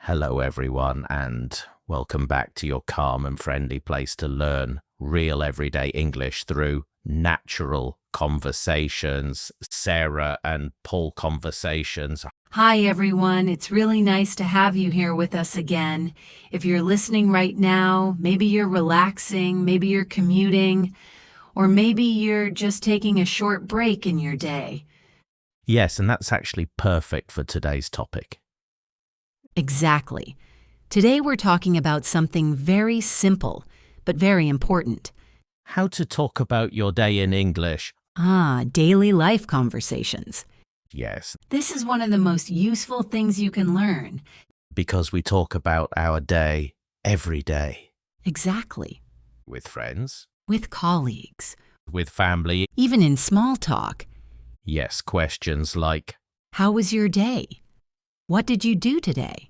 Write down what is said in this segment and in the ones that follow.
Hello, everyone, and welcome back to your calm and friendly place to learn real everyday English through natural conversations, Sarah and Paul conversations. Hi, everyone. It's really nice to have you here with us again. If you're listening right now, maybe you're relaxing, maybe you're commuting, or maybe you're just taking a short break in your day. Yes, and that's actually perfect for today's topic. Exactly. Today we're talking about something very simple, but very important. How to talk about your day in English. Daily life conversations. Yes, This is one of the most useful things you can learn. because we talk about our day every day Exactly. with friends, With colleagues, with family. even in small talk. Yes, questions like, How was your day? What did you do today?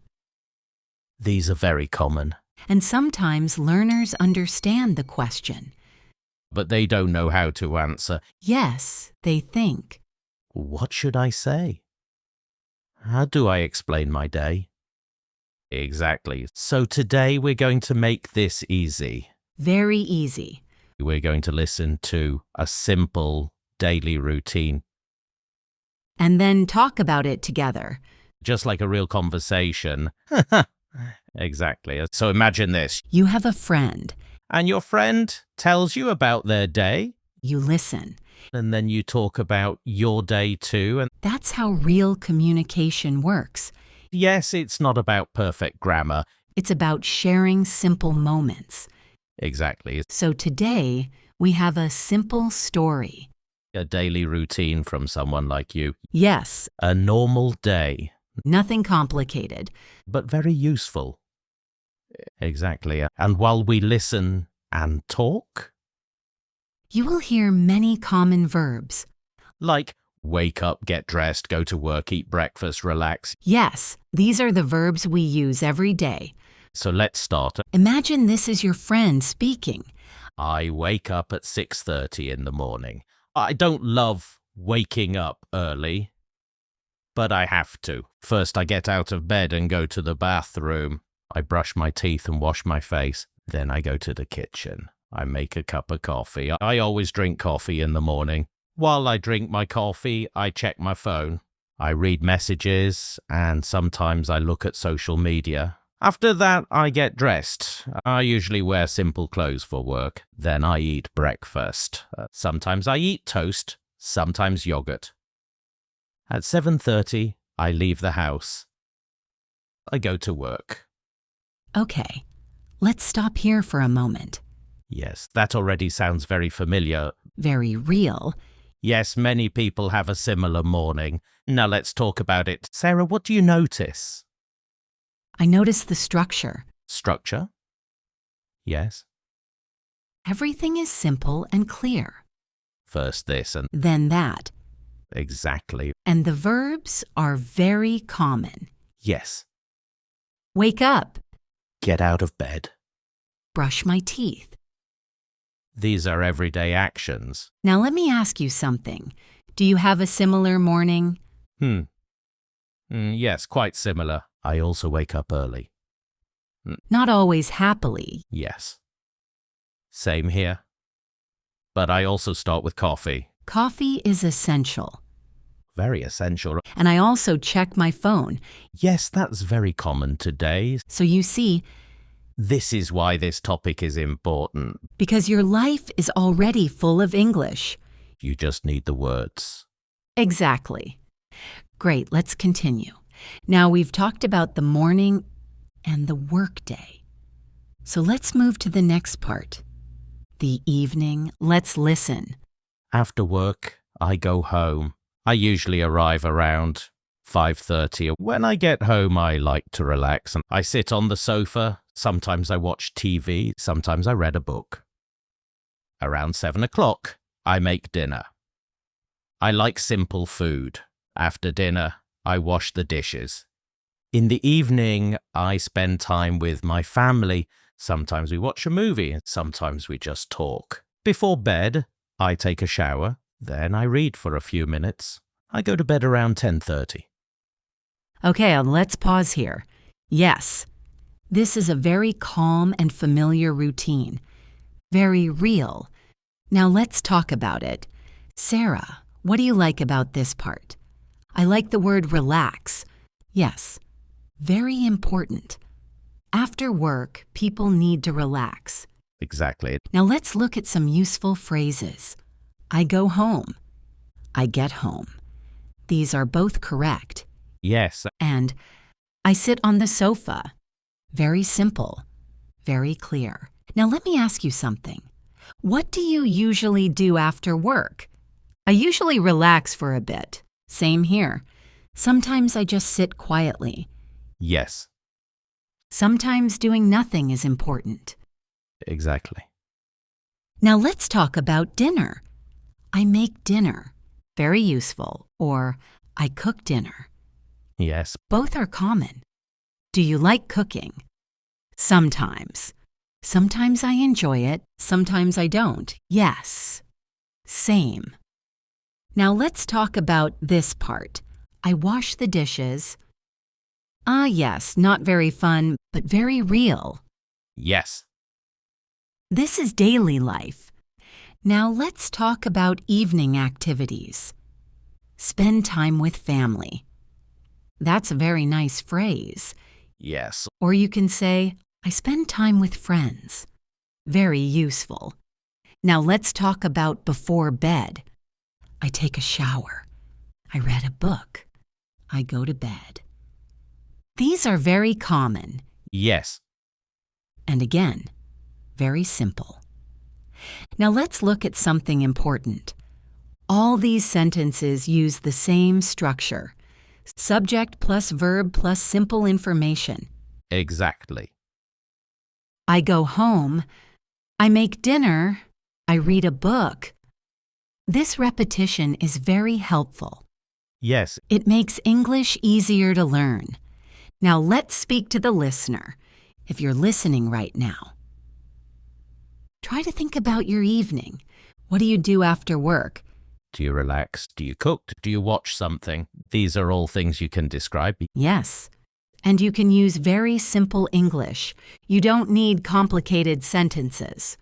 these are very common, And sometimes learners understand the question. but they don't know how to answer. Yes, they think. What should I say? How do I explain my day? Exactly. So today we're going to make this easy. Very easy. We're going to listen to a simple daily routine, And then talk about it together. just like a real conversation. Exactly. So imagine this. You have a friend. And your friend tells you about their day, You listen. and then you talk about your day too. And That's how real communication works. yes, it's not about perfect grammar. It's about sharing simple moments. Exactly. It's So today, we have a simple story. a daily routine from someone like you. Yes, A normal day, nothing complicated. but very useful. Exactly. And while we listen and talk, You will hear many common verbs. like wake up, get dressed, go to work, eat breakfast, relax. Yes, these are the verbs we use every day. So let's start. Imagine this is your friend speaking. I wake up at 6:30 in the morning. I don't love waking up early, but I have to. First, I get out of bed and go to the bathroom. I brush my teeth and wash my face. Then I go to the kitchen. I make a cup of coffee. I always drink coffee in the morning. While I drink my coffee, I check my phone. I read messages, and sometimes I look at social media. After that, I get dressed. I usually wear simple clothes for work. Then I eat breakfast. Sometimes I eat toast, sometimes yogurt. At 7:30, I leave the house. I go to work. Okay, let's stop here for a moment. Yes, that already sounds very familiar. Very real. Yes, many people have a similar morning. Now let's talk about it. Sarah, what do you notice? I notice the structure. Structure? Yes. Everything is simple and clear. First this and Then that. exactly. And the verbs are very common. Yes. Wake up. Get out of bed. Brush my teeth. These are everyday actions. Now let me ask you something. Do you have a similar morning? Yes, quite similar. I also wake up early. Not always happily. Yes. Same here. But I also start with coffee. Coffee is essential. Very essential. And I also check my phone. Yes, that's very common today. So you see, This is why this topic is important. because your life is already full of English. You just need the words. Exactly. Great, let's continue. Now we've talked about the morning and the workday. So let's move to the next part. The evening. Let's listen. After work, I go home. I usually arrive around 5:30. When I get home, I like to relax and I sit on the sofa. Sometimes I watch TV. Sometimes I read a book. Around 7 o'clock, I make dinner. I like simple food. After dinner, I wash the dishes. In the evening, I spend time with my family. Sometimes we watch a movie. Sometimes we just talk. Before bed, I take a shower. Then I read for a few minutes. I go to bed around 10:30. Okay, let's pause here. Yes, this is a very calm and familiar routine. Very real. Now let's talk about it. Sarah, what do you like about this part? I like the word relax. Yes, very important. After work, people need to relax. Exactly. Now let's look at some useful phrases. I go home. I get home. These are both correct. Yes. And I sit on the sofa. Very simple. Very clear. Now let me ask you something. What do you usually do after work? I usually relax for a bit. Same here. Sometimes I just sit quietly. Yes. Sometimes doing nothing is important. Exactly. Now let's talk about dinner. I make dinner. Very useful. Or I cook dinner. Yes. Both are common. Do you like cooking? Sometimes. Sometimes I enjoy it. Sometimes I don't. Yes. Same. Now let's talk about this part. I wash the dishes. Ah, yes, not very fun, but very real. Yes. This is daily life. Now let's talk about evening activities. Spend time with family. That's a very nice phrase. Yes. Or you can say, I spend time with friends. Very useful. Now let's talk about before bed. I take a shower. I read a book. I go to bed. These are very common. Yes. And again, very simple. Now let's look at something important. All these sentences use the same structure. Subject plus verb plus simple information. Exactly. I go home. I make dinner. I read a book. This repetition is very helpful. Yes. It makes English easier to learn. Now let's speak to the listener, if you're listening right now. Try to think about your evening. What do you do after work? Do you relax? Do you cook? Do you watch something? These are all things you can describe. Yes. And you can use very simple English. You don't need complicated sentences.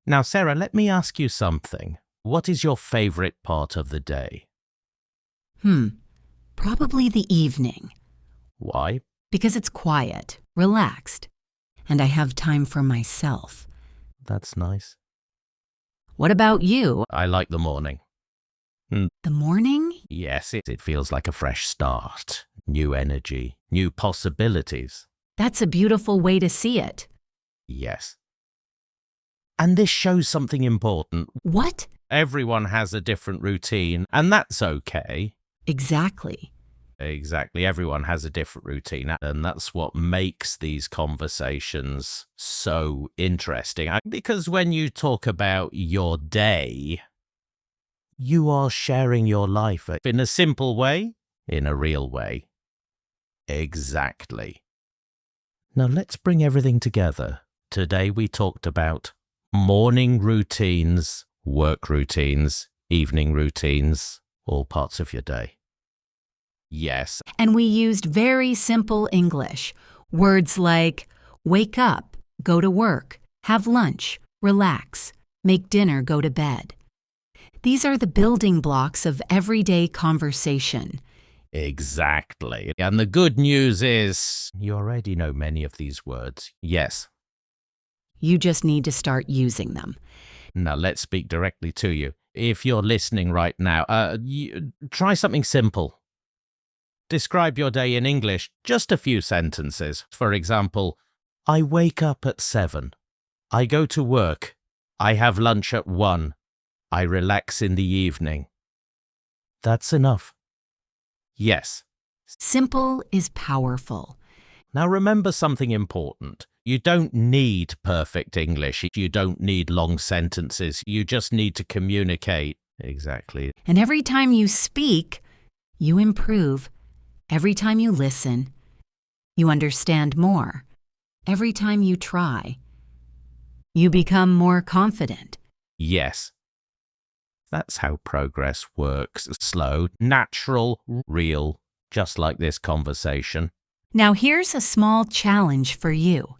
Now, Sarah, let me ask you something. What is your favorite part of the day? Probably the evening. Why? Because it's quiet, relaxed, and I have time for myself. That's nice. What about you? I like the morning. The morning? Yes, it feels like a fresh start. New energy, new possibilities. That's a beautiful way to see it. Yes. And this shows something important. What? Everyone has a different routine, and that's okay. Exactly. Exactly. Everyone has a different routine, and that's what makes these conversations so interesting. Because when you talk about your day, you are sharing your life in a simple way, in a real way. Exactly. Now let's bring everything together. Today we talked about morning routines, work routines, evening routines, all parts of your day. Yes. And we used very simple English. Words like wake up, go to work, have lunch, relax, make dinner, go to bed. These are the building blocks of everyday conversation. Exactly. And the good news is you already know many of these words. Yes. You just need to start using them. Now let's speak directly to you. If you're listening right now, try something simple. Describe your day in English, just a few sentences. For example, I wake up at 7. I go to work. I have lunch at 1. I relax in the evening. That's enough. Yes. Simple is powerful. Now remember something important. You don't need perfect English. You don't need long sentences. You just need to communicate. Exactly. And every time you speak, you improve. Every time you listen, you understand more. Every time you try, you become more confident. Yes. That's how progress works. Slow, natural, real, just like this conversation. Now here's a small challenge for you.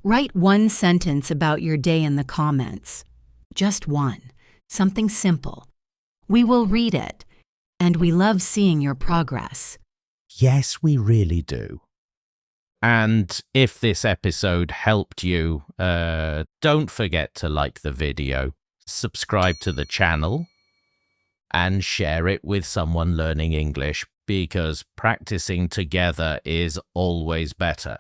Write one sentence about your day in the comments. Just one. Something simple. We will read it, and we love seeing your progress. Yes, we really do. And if this episode helped you, don't forget to like the video, subscribe to the channel, and share it with someone learning English, because practicing together is always better.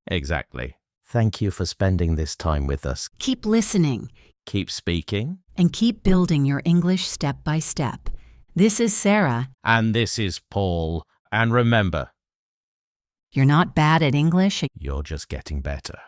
Exactly. Thank you for spending this time with us. Keep listening Keep speaking. and keep building your English step by step. This is Sarah. And this is Paul. And remember, You're not bad at English. you're just getting better.